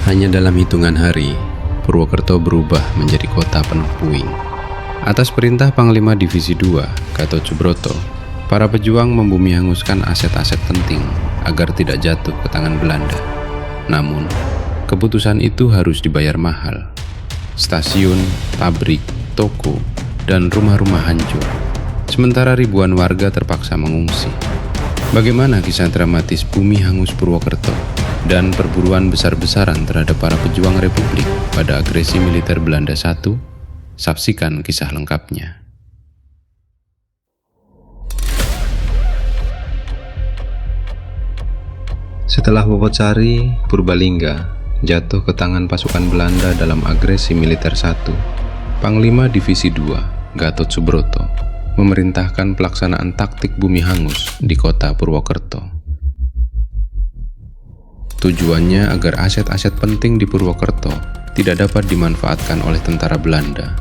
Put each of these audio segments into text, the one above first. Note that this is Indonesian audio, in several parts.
Hanya dalam hitungan hari, Purwokerto berubah menjadi kota penuh puing. Atas perintah Panglima Divisi 2, Gatot Subroto, para pejuang membumi hanguskan aset-aset penting agar tidak jatuh ke tangan Belanda. Namun, keputusan itu harus dibayar mahal. Stasiun, pabrik, toko, dan rumah-rumah hancur. Sementara ribuan warga terpaksa mengungsi. Bagaimana kisah dramatis bumi hangus Purwokerto dan perburuan besar-besaran terhadap para pejuang Republik pada agresi militer Belanda I? Saksikan kisah lengkapnya. Setelah Wopotsari, Purbalingga jatuh ke tangan pasukan Belanda dalam agresi militer I, Panglima Divisi 2, Gatot Subroto, memerintahkan pelaksanaan taktik bumi hangus di kota Purwokerto. Tujuannya agar aset-aset penting di Purwokerto tidak dapat dimanfaatkan oleh tentara Belanda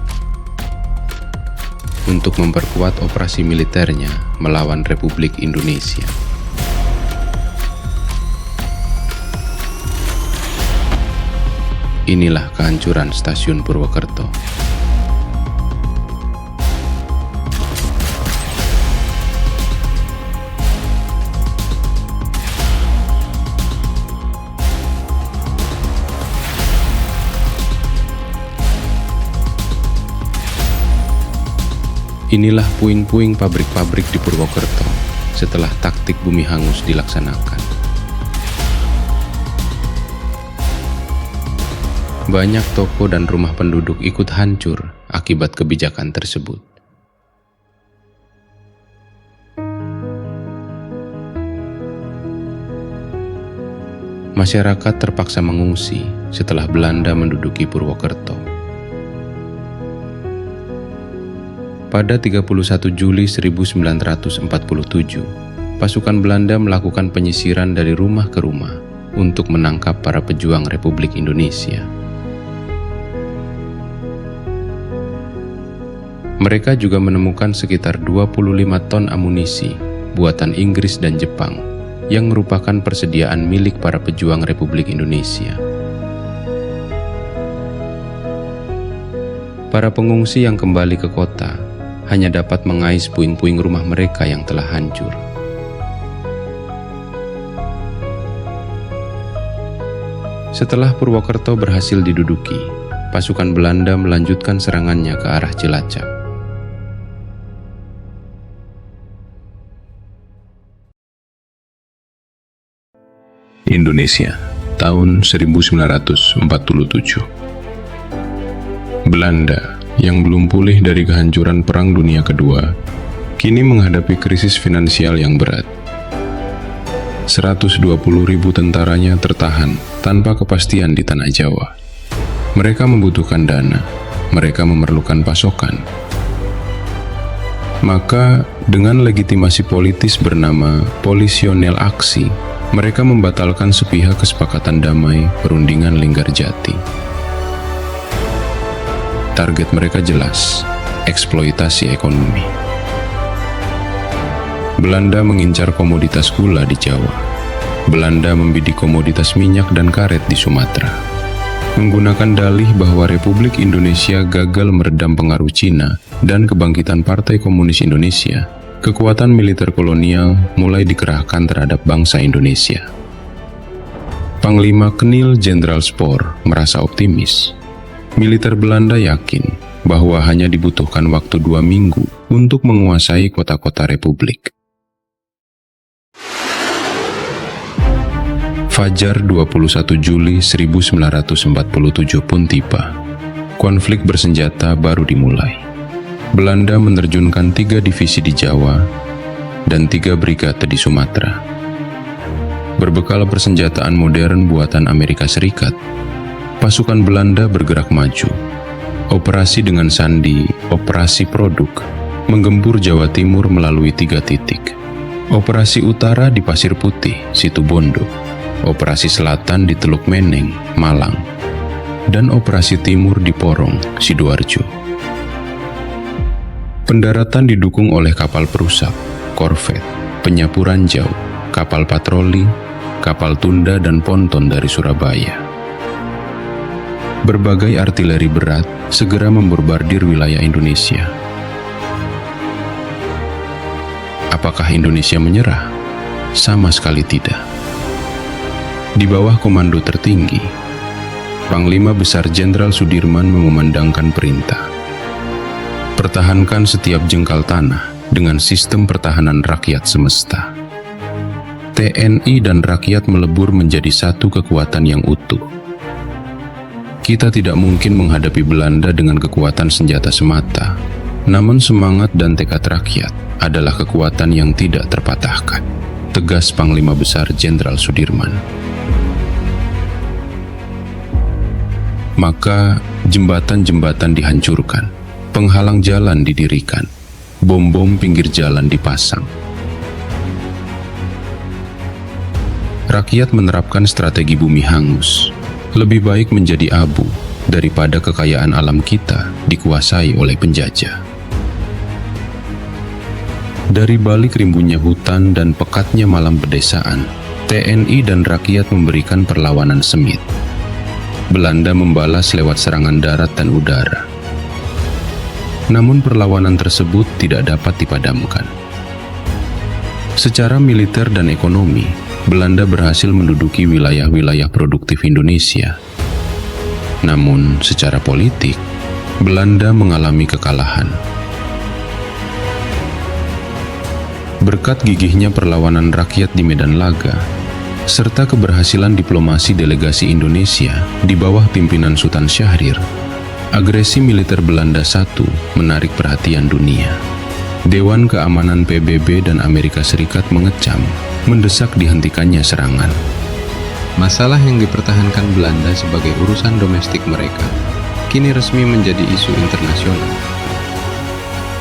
untuk memperkuat operasi militernya melawan Republik Indonesia. Inilah kehancuran stasiun Purwokerto. Inilah puing-puing pabrik-pabrik di Purwokerto setelah taktik bumi hangus dilaksanakan. Banyak toko dan rumah penduduk ikut hancur akibat kebijakan tersebut. Masyarakat terpaksa mengungsi setelah Belanda menduduki Purwokerto. Pada 31 Juli 1947, pasukan Belanda melakukan penyisiran dari rumah ke rumah untuk menangkap para pejuang Republik Indonesia. Mereka juga menemukan sekitar 25 ton amunisi buatan Inggris dan Jepang yang merupakan persediaan milik para pejuang Republik Indonesia. Para pengungsi yang kembali ke kota hanya dapat mengais puing-puing rumah mereka yang telah hancur. Setelah Purwokerto berhasil diduduki, pasukan Belanda melanjutkan serangannya ke arah Cilacap. Indonesia, tahun 1947. Belanda yang belum pulih dari kehancuran Perang Dunia Kedua, kini menghadapi krisis finansial yang berat. 120.000 tentaranya tertahan tanpa kepastian di tanah Jawa. Mereka membutuhkan dana, mereka memerlukan pasokan. Maka, dengan legitimasi politis bernama Polisionel Aksi, mereka membatalkan sepihak kesepakatan damai Perundingan Linggarjati. Target mereka jelas, eksploitasi ekonomi. Belanda mengincar komoditas gula di Jawa. Belanda membidik komoditas minyak dan karet di Sumatera. Menggunakan dalih bahwa Republik Indonesia gagal meredam pengaruh Cina dan kebangkitan Partai Komunis Indonesia, kekuatan militer kolonial mulai dikerahkan terhadap bangsa Indonesia. Panglima Kenil Jenderal Spoor merasa optimis. Militer Belanda yakin bahwa hanya dibutuhkan waktu 2 minggu untuk menguasai kota-kota Republik. Fajar 21 Juli 1947 pun tiba. Konflik bersenjata baru dimulai. Belanda menerjunkan 3 divisi di Jawa dan 3 brigade di Sumatera. Berbekal persenjataan modern buatan Amerika Serikat, pasukan Belanda bergerak maju. Operasi dengan sandi, Operasi Produk, menggempur Jawa Timur melalui 3 titik. Operasi Utara di Pasir Putih, Situbondo. Operasi Selatan di Teluk Meneng, Malang. Dan Operasi Timur di Porong, Sidoarjo. Pendaratan didukung oleh kapal perusak, korvet, penyapu ranjau, kapal patroli, kapal tunda dan ponton dari Surabaya. berbagai artileri berat segera membombardir wilayah Indonesia. Apakah Indonesia menyerah? Sama sekali tidak. Di bawah komando tertinggi, Panglima Besar Jenderal Sudirman mengumandangkan perintah. Pertahankan setiap jengkal tanah dengan sistem pertahanan rakyat semesta. TNI dan rakyat melebur menjadi satu kekuatan yang utuh. Kita tidak mungkin menghadapi Belanda dengan kekuatan senjata semata, namun semangat dan tekad rakyat adalah kekuatan yang tidak terpatahkan, tegas Panglima Besar Jenderal Sudirman. Maka jembatan-jembatan dihancurkan, penghalang jalan didirikan, bom-bom pinggir jalan dipasang. Rakyat menerapkan strategi bumi hangus. Lebih baik menjadi abu daripada kekayaan alam kita dikuasai oleh penjajah. Dari balik rimbunnya hutan dan pekatnya malam pedesaan, TNI dan rakyat memberikan perlawanan sengit. Belanda membalas lewat serangan darat dan udara. Namun perlawanan tersebut tidak dapat dipadamkan. Secara militer dan ekonomi, Belanda berhasil menduduki wilayah-wilayah produktif Indonesia. Namun secara politik, Belanda mengalami kekalahan. Berkat gigihnya perlawanan rakyat di medan laga, serta keberhasilan diplomasi delegasi Indonesia di bawah pimpinan Sultan Syahrir, agresi militer Belanda I menarik perhatian dunia. Dewan Keamanan PBB dan Amerika Serikat mengecam, mendesak dihentikannya serangan. Masalah yang dipertahankan Belanda sebagai urusan domestik mereka, kini resmi menjadi isu internasional.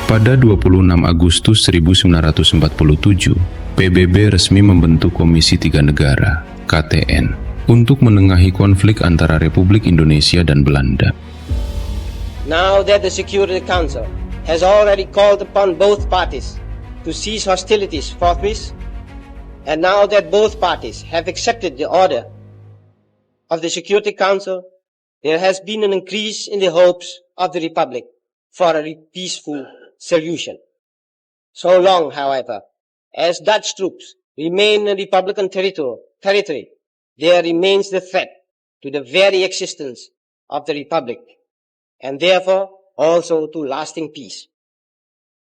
Pada 26 Agustus 1947, PBB resmi membentuk Komisi Tiga Negara, KTN, untuk menengahi konflik antara Republik Indonesia dan Belanda. Now that the Security Council has already called upon both parties to cease hostilities forthwith, and now that both parties have accepted the order of the Security Council, there has been an increase in the hopes of the Republic for a peaceful solution. So long, however, as Dutch troops remain in Republican territory, there remains the threat to the very existence of the Republic, and therefore also to lasting peace.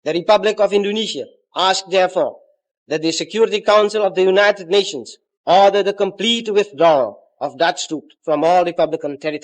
The Republic of Indonesia asks therefore that the Security Council of the United Nations order the complete withdrawal of Dutch troops from all Republican territory.